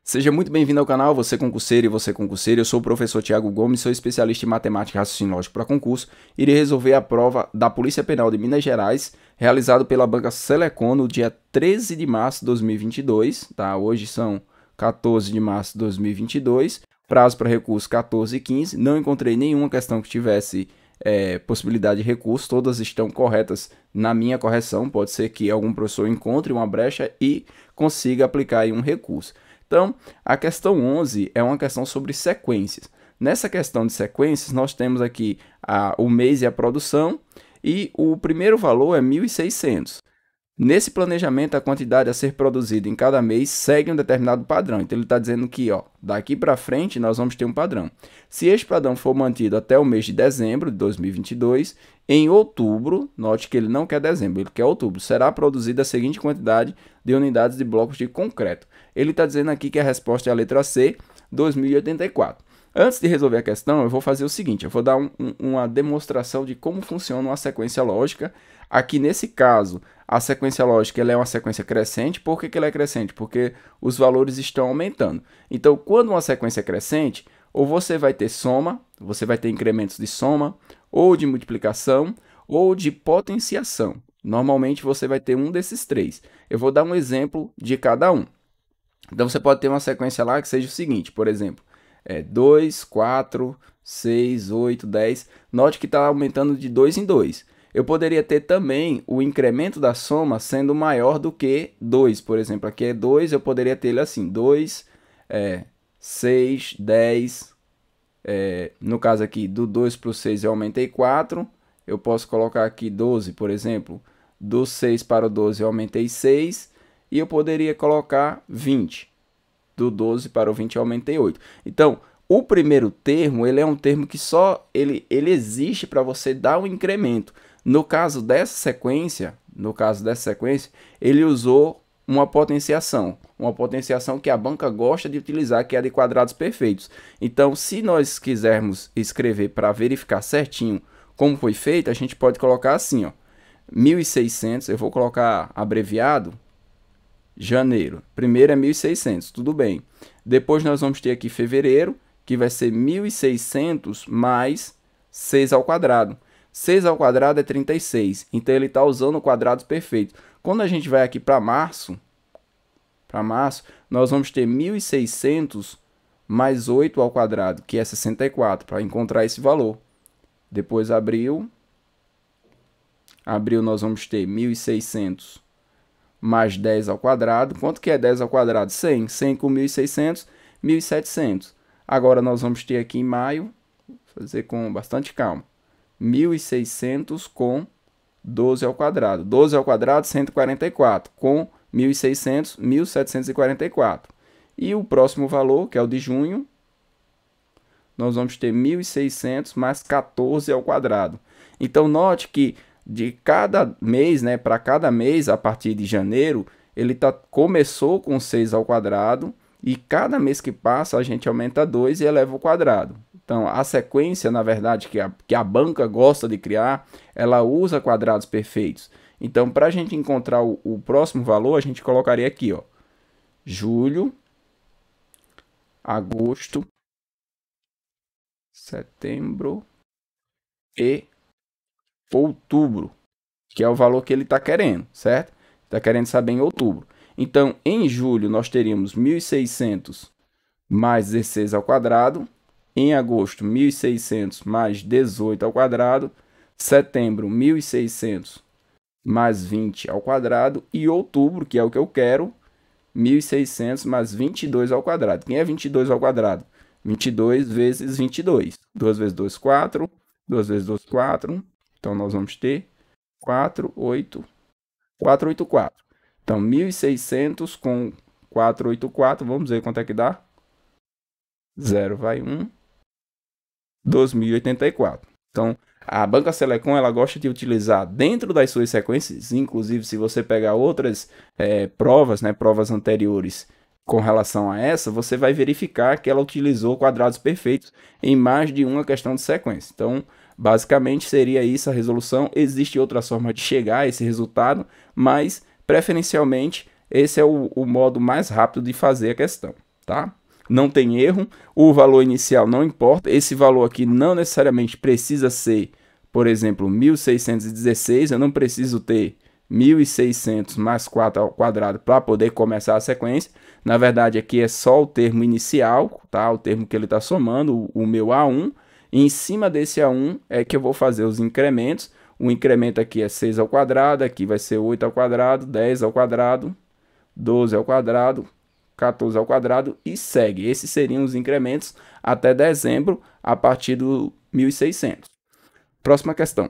Seja muito bem-vindo ao canal, você concurseiro e você concurseiro. Eu sou o professor Thiago Gomes, sou especialista em matemática e raciocínio lógico para concurso. Irei resolver a prova da Polícia Penal de Minas Gerais, realizado pela banca Selecon no dia 13 de março de 2022, tá? Hoje são 14 de março de 2022, prazo para recurso 14h15. Não encontrei nenhuma questão que tivesse possibilidade de recurso, todas estão corretas na minha correção. Pode ser que algum professor encontre uma brecha e consiga aplicar aí um recurso. Então, a questão 11 é uma questão sobre sequências. Nessa questão de sequências, nós temos aqui o mês e a produção, e o primeiro valor é 1.600. Nesse planejamento, a quantidade a ser produzida em cada mês segue um determinado padrão. Então, ele está dizendo que daqui para frente nós vamos ter um padrão. Se este padrão for mantido até o mês de dezembro de 2022, em outubro, note que ele não quer dezembro, ele quer outubro, será produzida a seguinte quantidade de unidades de blocos de concreto. Ele está dizendo aqui que a resposta é a letra C, 2084. Antes de resolver a questão, eu vou fazer o seguinte, eu vou dar uma demonstração de como funciona uma sequência lógica. Aqui nesse caso, a sequência lógica ela é uma sequência crescente. Por que ela é crescente? Porque os valores estão aumentando. Então, quando uma sequência é crescente, ou você vai ter soma, você vai ter incrementos de soma, ou de multiplicação, ou de potenciação. Normalmente você vai ter um desses três. Eu vou dar um exemplo de cada um. Então, você pode ter uma sequência lá que seja o seguinte, por exemplo, 2, 4, 6, 8, 10. Note que está aumentando de 2 em 2. Eu poderia ter também o incremento da soma sendo maior do que 2. Por exemplo, aqui é 2, eu poderia ter ele assim, 2, 6, 10. No caso aqui, do 2 para o 6 eu aumentei 4. Eu posso colocar aqui 12, por exemplo. Do 6 para o 12 eu aumentei 6. E eu poderia colocar 20. Do 12 para o 20 eu aumentei 8. Então, o primeiro termo, ele é um termo que só ele existe para você dar um incremento. No caso dessa sequência, ele usou uma potenciação que a banca gosta de utilizar, que é a de quadrados perfeitos. Então, se nós quisermos escrever para verificar certinho como foi feito, a gente pode colocar assim, 1.600, eu vou colocar abreviado, janeiro. Primeiro é 1.600, tudo bem. Depois nós vamos ter aqui fevereiro, que vai ser 1.600 mais 6 ao quadrado. 6 ao quadrado é 36, então ele está usando quadrados perfeitos. Quando a gente vai aqui para março, nós vamos ter 1.600 mais 8 ao quadrado, que é 64, para encontrar esse valor. Depois abril nós vamos ter 1.600 mais 10 ao quadrado. Quanto que é 10 ao quadrado? 100. 100 com 1.600, 1.700. Agora nós vamos ter aqui em maio, vou fazer com bastante calma, 1.600 com 12 ao quadrado. 12 ao quadrado, 144. Com 1.600, 1.744. E o próximo valor, que é o de junho, nós vamos ter 1.600 mais 14 ao quadrado. Então, note que de cada mês, para cada mês, a partir de janeiro, ele começou com 6 ao quadrado, e cada mês que passa a gente aumenta 2 e eleva ao quadrado. Então, a sequência, na verdade, que a banca gosta de criar, ela usa quadrados perfeitos. Então, para a gente encontrar o próximo valor, a gente colocaria aqui, julho, agosto, setembro e outubro, que é o valor que ele está querendo, certo? Está querendo saber em outubro. Então, em julho, nós teríamos 1.600 mais 16 ao quadrado. Em agosto, 1.600 mais 18 ao quadrado. Setembro, 1.600 mais 20 ao quadrado. E outubro, que é o que eu quero, 1.600 mais 22 ao quadrado. Quem é 22 ao quadrado? 22 vezes 22. 2 vezes 2, 4. 2 vezes 2, 4. Então, nós vamos ter 484. Então, 1.600 com 484, vamos ver quanto é que dá. 0 vai 1. 2.084. Então, a banca Selecon ela gosta de utilizar dentro das suas sequências, inclusive se você pegar outras provas, provas anteriores com relação a essa, você vai verificar que ela utilizou quadrados perfeitos em mais de uma questão de sequência. Então, basicamente seria isso a resolução. Existe outra forma de chegar a esse resultado, mas preferencialmente esse é o modo mais rápido de fazer a questão. tá? Não tem erro, o valor inicial não importa, esse valor aqui não necessariamente precisa ser, por exemplo, 1616, eu não preciso ter 1600 mais 4 ao quadrado para poder começar a sequência. Na verdade, aqui é só o termo inicial, tá? O termo que ele está somando, o meu A1. E em cima desse A1 é que eu vou fazer os incrementos. O incremento aqui é 6 ao quadrado, aqui vai ser 8 ao quadrado, 10 ao quadrado, 12 ao quadrado, 14 ao quadrado e segue. Esses seriam os incrementos até dezembro, a partir do 1600. Próxima questão.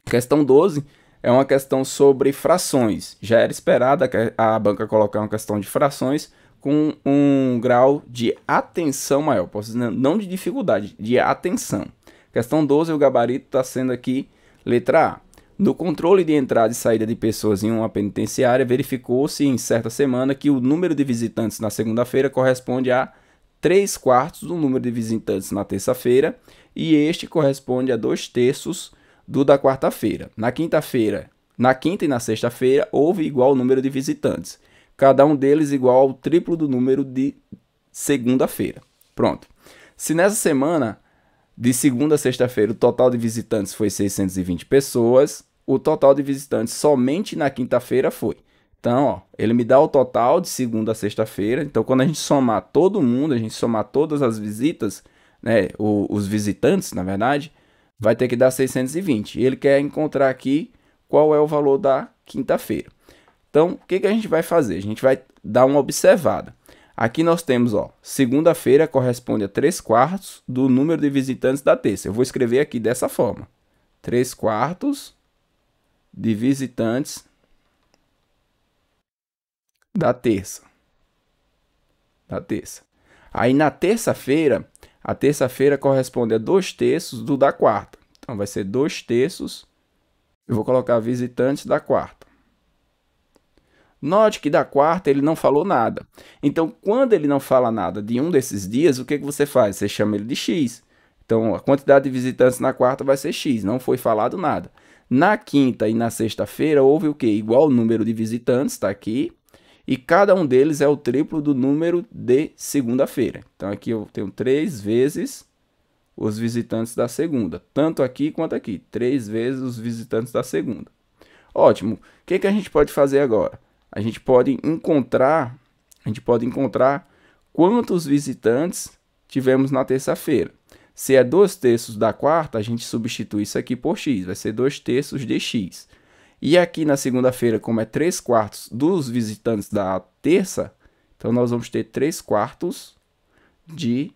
Questão 12 é uma questão sobre frações. Já era esperada a banca colocar uma questão de frações com um grau de atenção maior. Posso dizer, não de dificuldade, de atenção. Questão 12, o gabarito está sendo aqui letra A. No controle de entrada e saída de pessoas em uma penitenciária, verificou-se em certa semana que o número de visitantes na segunda-feira corresponde a 3/4 do número de visitantes na terça-feira e este corresponde a 2/3 do da quarta-feira. Na quinta e na sexta-feira, houve igual número de visitantes. Cada um deles igual ao triplo do número de segunda-feira. Pronto. Se nessa semana, de segunda a sexta-feira, o total de visitantes foi 620 pessoas, o total de visitantes somente na quinta-feira foi. Então, ó, ele me dá o total de segunda a sexta-feira. Então, quando a gente somar todo mundo, a gente somar todas as visitas, né, os visitantes, na verdade, vai ter que dar 620. E ele quer encontrar aqui qual é o valor da quinta-feira. Então, o que a gente vai fazer? A gente vai dar uma observada. Aqui nós temos, ó, segunda-feira corresponde a 3/4 do número de visitantes da terça. Eu vou escrever aqui dessa forma. 3/4 de visitantes da terça. Aí na terça-feira, a terça-feira corresponde a 2/3 do da quarta. Então vai ser 2/3. Eu vou colocar visitantes da quarta. Note que da quarta ele não falou nada. Então, quando ele não fala nada de um desses dias, o que você faz? Você chama ele de X. Então, a quantidade de visitantes na quarta vai ser X. Não foi falado nada. Na quinta e na sexta-feira houve o quê? Igual o número de visitantes, está aqui. E cada um deles é o triplo do número de segunda-feira. Então, aqui eu tenho 3 vezes os visitantes da segunda. Tanto aqui quanto aqui. 3 vezes os visitantes da segunda. Ótimo. O que a gente pode fazer agora? A gente pode encontrar quantos visitantes tivemos na terça-feira. Se é 2/3 da quarta, a gente substitui isso aqui por X. Vai ser 2/3 de X. E aqui na segunda-feira, como é 3/4 dos visitantes da terça, então nós vamos ter 3/4 de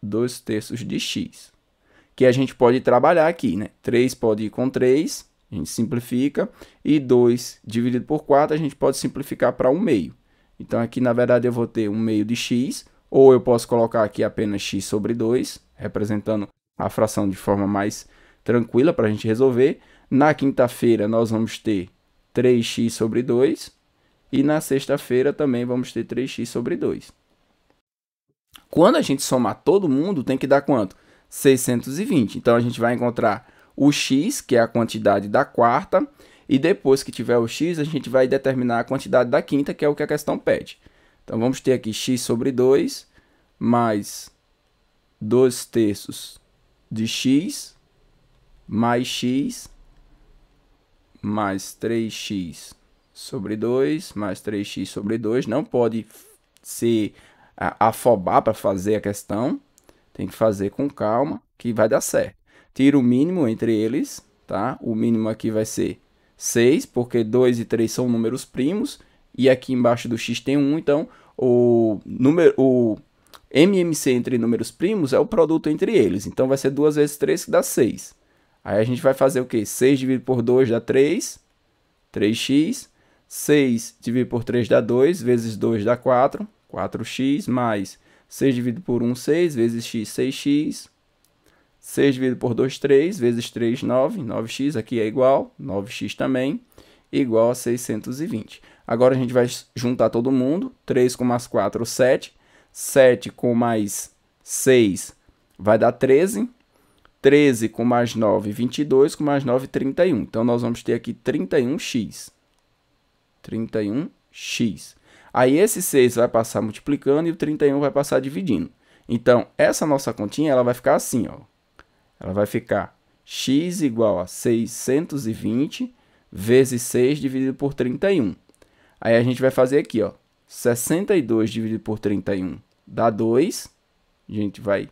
2/3 de X. Que a gente pode trabalhar aqui, né? 3 pode ir com 3, a gente simplifica. E 2 dividido por 4, a gente pode simplificar para 1/2. Então aqui, na verdade, eu vou ter 1/2 de X. Ou eu posso colocar aqui apenas X sobre 2, representando a fração de forma mais tranquila para a gente resolver. Na quinta-feira, nós vamos ter 3x sobre 2. E na sexta-feira também vamos ter 3x sobre 2. Quando a gente somar todo mundo, tem que dar quanto? 620. Então, a gente vai encontrar o x, que é a quantidade da quarta. E depois que tiver o x, a gente vai determinar a quantidade da quinta, que é o que a questão pede. Então, vamos ter aqui x sobre 2 mais 2/3 de x mais x mais 3x sobre 2 mais 3x sobre 2. Não pode se afobar para fazer a questão. Tem que fazer com calma que vai dar certo. Tira o mínimo entre eles, tá? O mínimo aqui vai ser 6, porque 2 e 3 são números primos. E aqui embaixo do x tem 1, então o MMC entre números primos é o produto entre eles. Então vai ser 2 vezes 3 que dá 6. Aí a gente vai fazer o quê? 6 dividido por 2 dá 3, 3x. 6 dividido por 3 dá 2, vezes 2 dá 4, 4x, mais 6 dividido por 1, 6, vezes x, 6x. 6 dividido por 2, 3, vezes 3, 9, 9x, aqui é igual, 9x também, igual a 620. Agora a gente vai juntar todo mundo, 3 com mais 4, 7, 7 com mais 6 vai dar 13, 13 com mais 9, 22, com mais 9, 31. Então, nós vamos ter aqui 31x. 31x. Aí esse 6 vai passar multiplicando e o 31 vai passar dividindo. Então, essa nossa continha ela vai ficar assim, ó. Ela vai ficar x igual a 620 vezes 6 dividido por 31. Aí a gente vai fazer aqui, ó. 62 dividido por 31 dá 2. A gente vai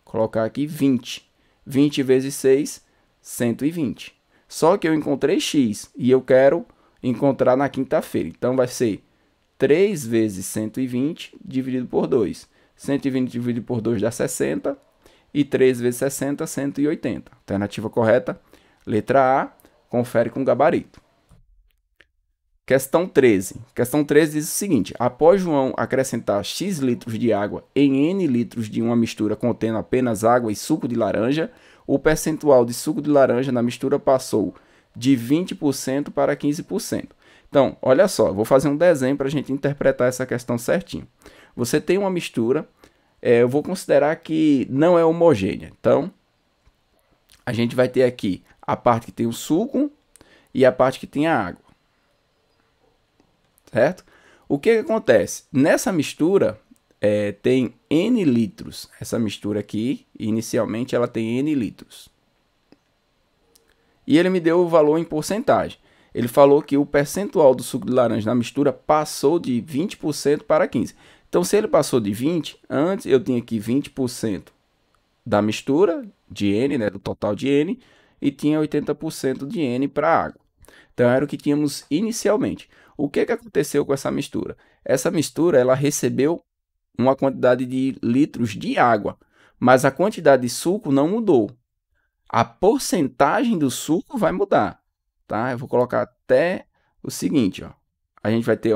colocar aqui 20. 20 vezes 6, 120. Só que eu encontrei x e eu quero encontrar na quinta-feira. Então, vai ser 3 vezes 120 dividido por 2. 120 dividido por 2 dá 60. E 3 vezes 60, 180. Alternativa correta, letra A, confere com gabarito. Questão 13. Questão 13 diz o seguinte: após João acrescentar X litros de água em N litros de uma mistura contendo apenas água e suco de laranja, o percentual de suco de laranja na mistura passou de 20% para 15%. Então, olha só, eu vou fazer um desenho para a gente interpretar essa questão certinho. Você tem uma mistura, eu vou considerar que não é homogênea. Então, a gente vai ter aqui a parte que tem o suco e a parte que tem a água. Certo? O que acontece? Nessa mistura tem N litros. Essa mistura aqui, inicialmente, ela tem N litros. E ele me deu o valor em porcentagem. Ele falou que o percentual do suco de laranja na mistura passou de 20% para 15%. Então, se ele passou de 20%, antes eu tinha aqui 20% da mistura de N, né, do total de N, e tinha 80% de N para água. Então, era o que tínhamos inicialmente. O que aconteceu com essa mistura? Essa mistura ela recebeu uma quantidade de litros de água, mas a quantidade de suco não mudou. A porcentagem do suco vai mudar. Tá? Eu vou colocar até o seguinte. Ó. A gente vai ter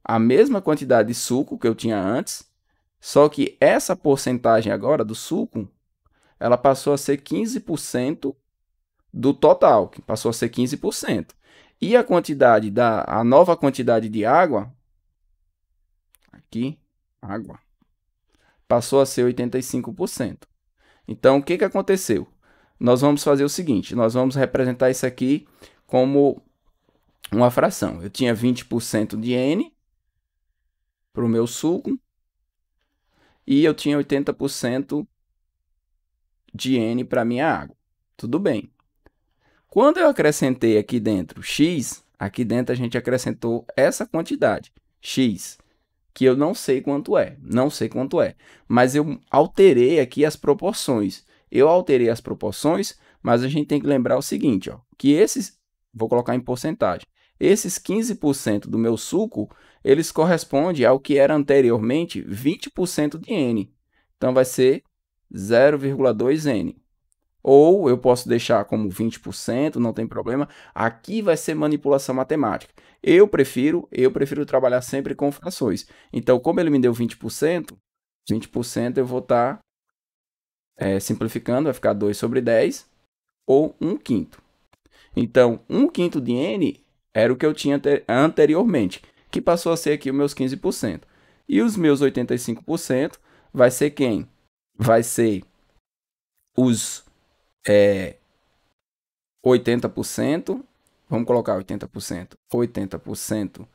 a mesma quantidade de suco que eu tinha antes, só que essa porcentagem agora do suco, ela passou a ser 15% do total, que passou a ser 15%. E a quantidade a nova quantidade de água, aqui, água, passou a ser 85%. Então, o que aconteceu? Nós vamos fazer o seguinte, nós vamos representar isso aqui como uma fração. Eu tinha 20% de N para o meu suco e eu tinha 80% de N para a minha água. Tudo bem. Quando eu acrescentei aqui dentro X, aqui dentro a gente acrescentou essa quantidade, X, que eu não sei quanto é, mas eu alterei aqui as proporções. Eu alterei as proporções, mas a gente tem que lembrar o seguinte, ó, que vou colocar em porcentagem, esses 15% do meu suco, eles correspondem ao que era anteriormente 20% de N. Então, vai ser 0,2 N. Ou eu posso deixar como 20%, não tem problema. Aqui vai ser manipulação matemática. Eu prefiro trabalhar sempre com frações. Então, como ele me deu 20% eu vou estar simplificando, vai ficar 2 sobre 10, ou 1/5. Então, 1/5 de N era o que eu tinha anteriormente, que passou a ser aqui os meus 15%. E os meus 85% vai ser quem? Vai ser os 80%, vamos colocar 80%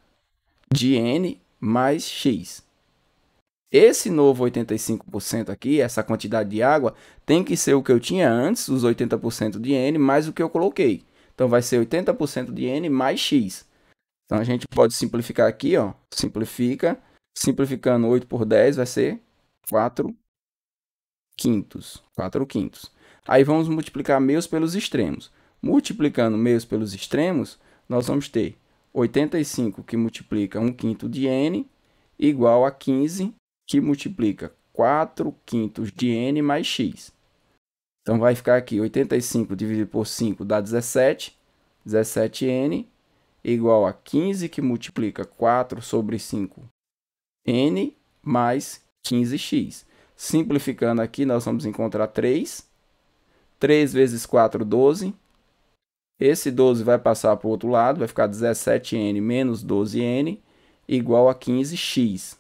de N mais X. Esse novo 85% aqui, essa quantidade de água, tem que ser o que eu tinha antes, os 80% de N, mais o que eu coloquei. Então, vai ser 80% de N mais X. Então, a gente pode simplificar aqui, ó. Simplificando 8 por 10 vai ser 4/5. 4/5. Aí vamos multiplicar meios pelos extremos. Multiplicando meios pelos extremos, nós vamos ter 85 que multiplica 1/5 de N igual a 15 que multiplica 4/5 de N mais X. Então, vai ficar aqui 85 dividido por 5 dá 17. 17N igual a 15 que multiplica 4 sobre 5 N mais 15X. Simplificando aqui, nós vamos encontrar 3. 3 vezes 4, 12. Esse 12 vai passar para o outro lado, vai ficar 17N menos 12N igual a 15X.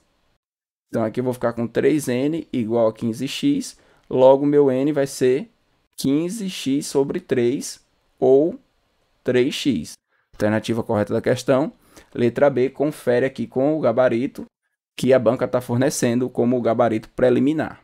Então, aqui eu vou ficar com 3N igual a 15X. Logo, meu N vai ser 15X sobre 3, ou 3X. Alternativa correta da questão, Letra B, confere aqui com o gabarito que a banca está fornecendo como o gabarito preliminar.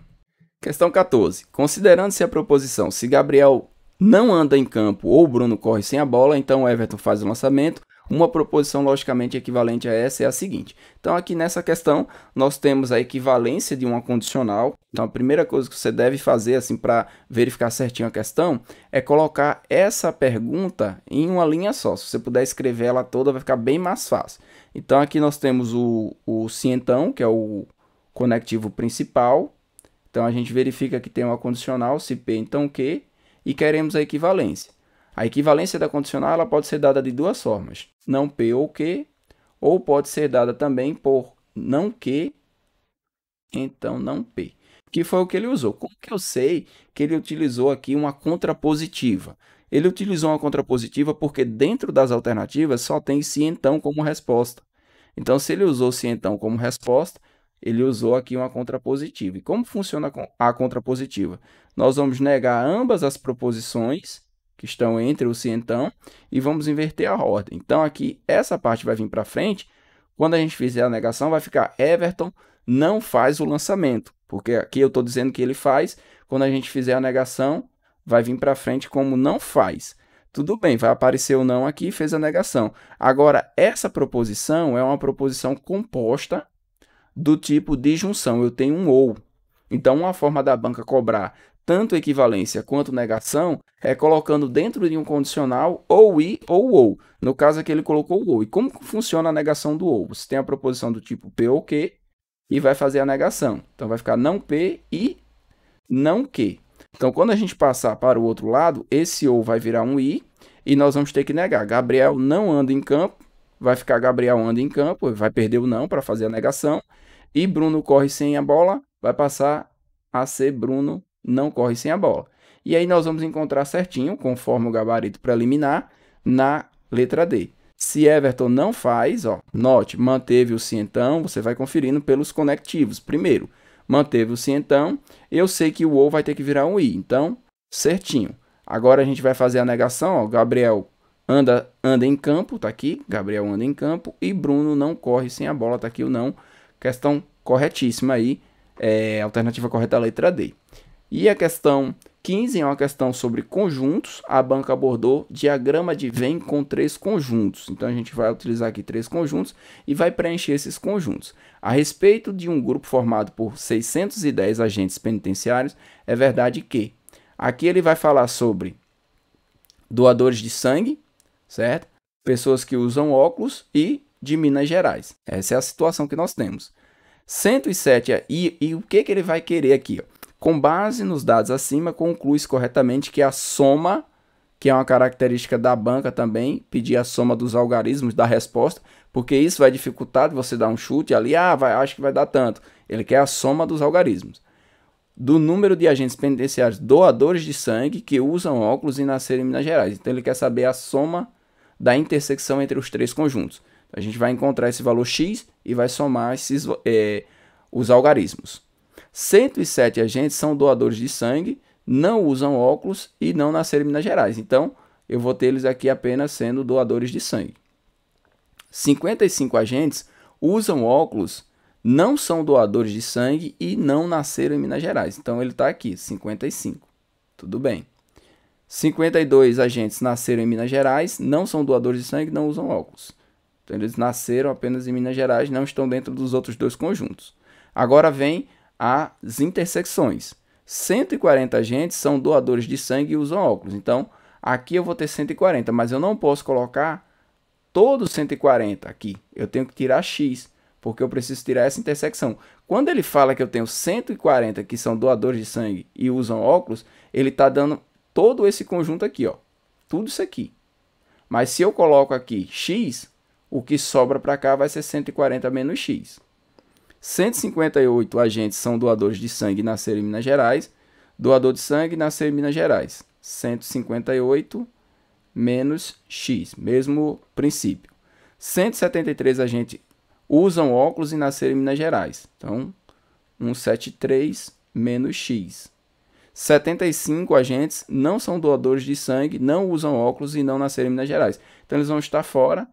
Questão 14. Considerando-se a proposição, se Gabriel não anda em campo ou Bruno corre sem a bola, então Everton faz o lançamento. Uma proposição logicamente equivalente a essa é a seguinte. Então, aqui nessa questão, nós temos a equivalência de uma condicional. Então, a primeira coisa que você deve fazer, assim, para verificar certinho a questão, é colocar essa pergunta em uma linha só. Se você puder escrever ela toda, vai ficar bem mais fácil. Então, aqui nós temos o se então, que é o conectivo principal. Então, a gente verifica que tem uma condicional, se P, então Q, e queremos a equivalência. A equivalência da condicional ela pode ser dada de duas formas, não P ou Q, ou pode ser dada também por não Q, então não P, que foi o que ele usou. Como que eu sei que ele utilizou aqui uma contrapositiva? Ele utilizou uma contrapositiva porque dentro das alternativas só tem se então como resposta. Então, se ele usou se então como resposta, ele usou aqui uma contrapositiva. E como funciona a contrapositiva? Nós vamos negar ambas as proposições que estão entre o se então e vamos inverter a ordem. Então, aqui, essa parte vai vir para frente. Quando a gente fizer a negação, vai ficar Everton não faz o lançamento, porque aqui eu estou dizendo que ele faz. Quando a gente fizer a negação, vai vir para frente como não faz. Tudo bem, vai aparecer o não aqui, fez a negação. Agora, essa proposição é uma proposição composta do tipo disjunção. Eu tenho um ou. Então, uma forma da banca cobrar tanto equivalência quanto negação é colocando dentro de um condicional ou e ou. No caso aqui ele colocou o ou. E como funciona a negação do ou? Você tem a proposição do tipo P ou Q e vai fazer a negação. Então, vai ficar não P e não Q. Então, quando a gente passar para o outro lado, esse ou vai virar um i e nós vamos ter que negar. Gabriel não anda em campo, vai ficar Gabriel anda em campo, vai perder o não para fazer a negação. E Bruno corre sem a bola, vai passar a ser Bruno não corre sem a bola. E aí nós vamos encontrar certinho, conforme o gabarito preliminar, na letra D. Se Everton não faz, ó, note, manteve o se então, você vai conferindo pelos conectivos. Primeiro, manteve o se então, eu sei que o ou vai ter que virar um i, então, certinho. Agora a gente vai fazer a negação, ó, Gabriel anda em campo, tá aqui, Gabriel anda em campo, e Bruno não corre sem a bola, tá aqui o não. Questão corretíssima aí, alternativa correta a letra D. E a questão 15 é uma questão sobre conjuntos. A banca abordou diagrama de Venn com 3 conjuntos. Então, a gente vai utilizar aqui 3 conjuntos e vai preencher esses conjuntos. A respeito de um grupo formado por 610 agentes penitenciários, é verdade que aqui ele vai falar sobre doadores de sangue, certo? Pessoas que usam óculos e de Minas Gerais. Essa é a situação que nós temos. 107, e o que ele vai querer aqui? Ó? Com base nos dados acima, conclui-se corretamente que a soma, que é uma característica da banca também, pedir a soma dos algarismos da resposta, porque isso vai dificultar de você dar um chute ali, acho que vai dar tanto. Ele quer a soma dos algarismos. Do número de agentes penitenciários doadores de sangue que usam óculos e nasceram em Minas Gerais. Então, ele quer saber a soma da intersecção entre os 3 conjuntos. A gente vai encontrar esse valor x e vai somar os algarismos. 107 agentes são doadores de sangue, não usam óculos e não nasceram em Minas Gerais. Então, eu vou ter eles aqui apenas sendo doadores de sangue. 55 agentes usam óculos, não são doadores de sangue e não nasceram em Minas Gerais. Então, ele está aqui, 55. Tudo bem. 52 agentes nasceram em Minas Gerais, não são doadores de sangue, não usam óculos. Então, eles nasceram apenas em Minas Gerais, não estão dentro dos outros 2 conjuntos. Agora vem as intersecções. 140 agentes são doadores de sangue e usam óculos. Então, aqui eu vou ter 140, mas eu não posso colocar todos 140 aqui. Eu tenho que tirar x, porque eu preciso tirar essa intersecção. Quando ele fala que eu tenho 140 que são doadores de sangue e usam óculos, ele está dando todo esse conjunto aqui, ó. Tudo isso aqui. Mas se eu coloco aqui x, o que sobra para cá vai ser 140 menos x. 158 agentes são doadores de sangue e nasceram em Minas Gerais. Doador de sangue nasceu em Minas Gerais. 158 menos x, mesmo princípio. 173 agentes usam óculos e nasceram em Minas Gerais. Então, 173 menos x. 75 agentes não são doadores de sangue, não usam óculos e não nasceram em Minas Gerais. Então, eles vão estar fora.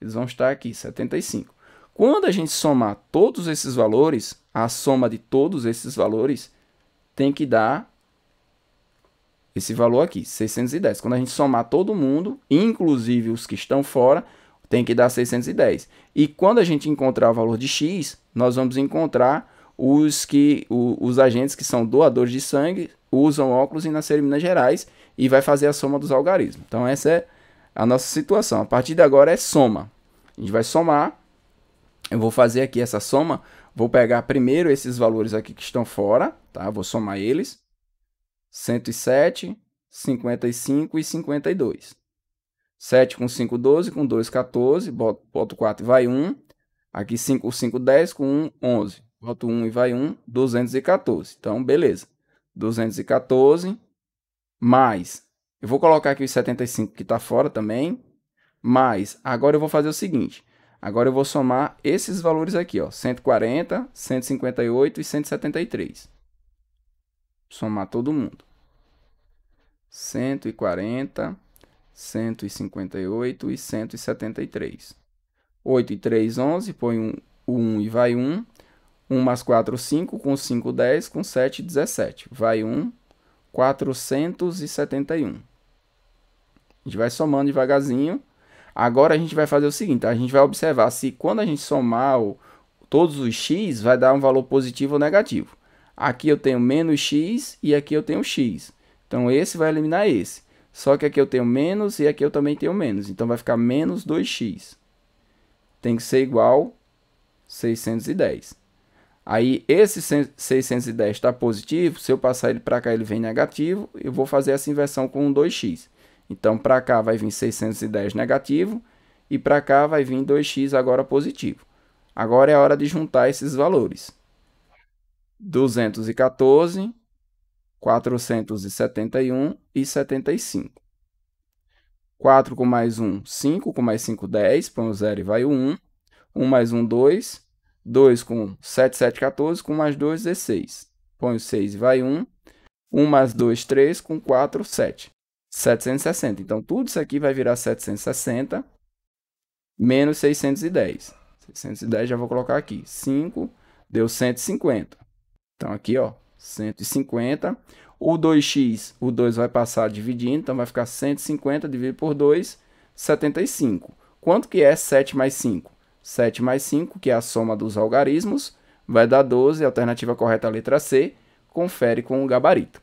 eles vão estar aqui, 75. Quando a gente somar todos esses valores, a soma de todos esses valores tem que dar esse valor aqui, 610. Quando a gente somar todo mundo, inclusive os que estão fora, tem que dar 610. E quando a gente encontrar o valor de x, nós vamos encontrar os agentes que são doadores de sangue, usam óculos e nasceram em Minas Gerais, e vai fazer a soma dos algarismos. Então essa é a nossa situação. A partir de agora é soma. A gente vai somar. Eu vou fazer aqui essa soma. Vou pegar primeiro esses valores aqui que estão fora, tá? Vou somar eles. 107, 55 e 52. 7 com 5, 12, com 2, 14, boto 4 e vai 1. Aqui 5 com 5, 10, com 1, 11. Boto 1 e vai 1, 214. Então, beleza. 214 mais, eu vou colocar aqui os 75 que está fora também, mas agora eu vou fazer o seguinte, agora eu vou somar esses valores aqui, ó, 140, 158 e 173. Somar todo mundo. 140, 158 e 173. 8 e 3, 11, põe o 1 e vai 1. 1 mais 4, 5, com 5, 10, com 7, 17. Vai 1, 471. A gente vai somando devagarzinho. Agora a gente vai fazer o seguinte, a gente vai observar se quando a gente somar todos os x, vai dar um valor positivo ou negativo. Aqui eu tenho menos x e aqui eu tenho x. Então esse vai eliminar esse. Só que aqui eu tenho menos e aqui eu também tenho menos. Então vai ficar menos 2x. Tem que ser igual 610. Aí esse 610 está positivo, se eu passar ele para cá ele vem negativo, eu vou fazer essa inversão com 2x. Então para cá vai vir 610 negativo e para cá vai vir 2x agora positivo. Agora é a hora de juntar esses valores. 214, 471 e 75. 4 com mais 1, 5, com mais 5, 10, põe o 0 e vai o 1. 1 mais 1, 2. 2 com 7, 7, 14, com mais 2, 16. Põe o 6 e vai 1. 1 mais 2, 3, com 4, 7. 760. Então, tudo isso aqui vai virar 760 menos 610. 610 já vou colocar aqui. 5 deu 150. Então, aqui, ó, 150. O 2x, o 2 vai passar dividindo, então vai ficar 150 dividido por 2, 75. Quanto que é 7 mais 5? 7 mais 5, que é a soma dos algarismos, vai dar 12, a alternativa correta é a letra C, confere com o gabarito.